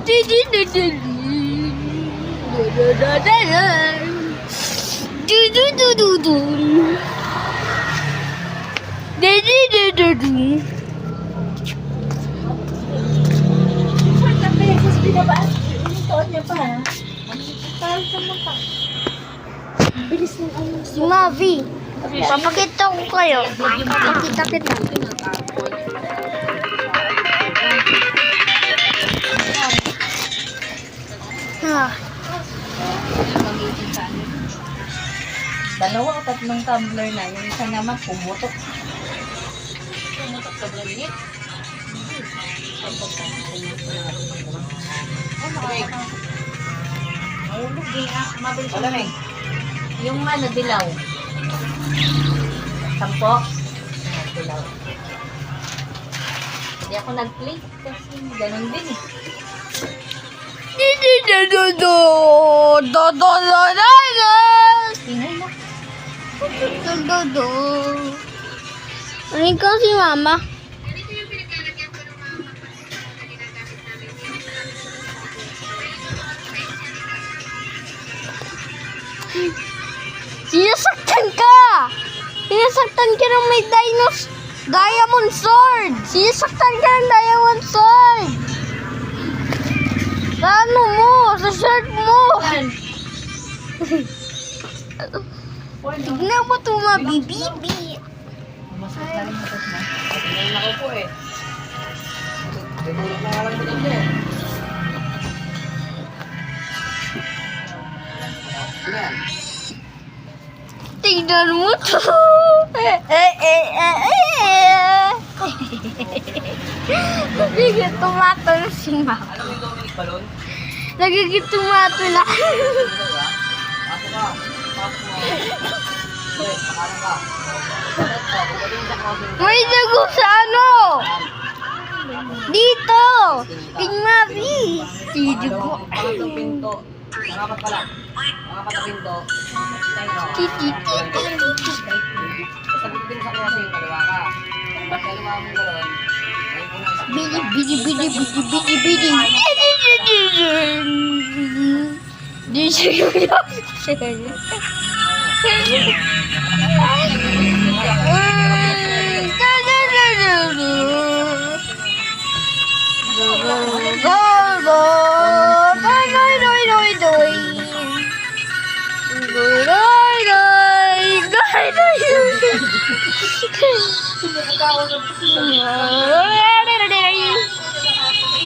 Si Mavi, papakita ko kayo. Papakita kita. Dalawa o tatlong tumbler na. Yung isa naman, pumutok. Pumutok sa blanket. Mahulog din ah. Mabilis yung lamig. Yung ano, dilaw. Sampok. Dilaw. Hindi ako nag-click kasi ganun din eh. Ingay na. Ano ka si Mama? Sinasaktan ka! Sinasaktan ka ng may diamond sword! Sinasaktan ka ng diamond sword! Sa ano mo? Sa shirt mo! Tignan mo ito, mabibibi. Masakit na rin matas na. Tingnan ako po eh. Bibulog na nga lang ito eh. Tignan mo ito. Nagigit tumato na si Mama. Ano yung Dominic Balon? Nagigit tumato na. Pasok ka. Pasok mo. Okay, pakalan ka. May dago sa ano? Dito. King Mavi. Tidugo. Pangatong pinto. Pangapat pala. Pangapat na pinto. Sabi ko din sa klase yung kaliwa ka. Kaya lumamang mo galon. Bidi bidi bidi bidi bidi bidi. Di siya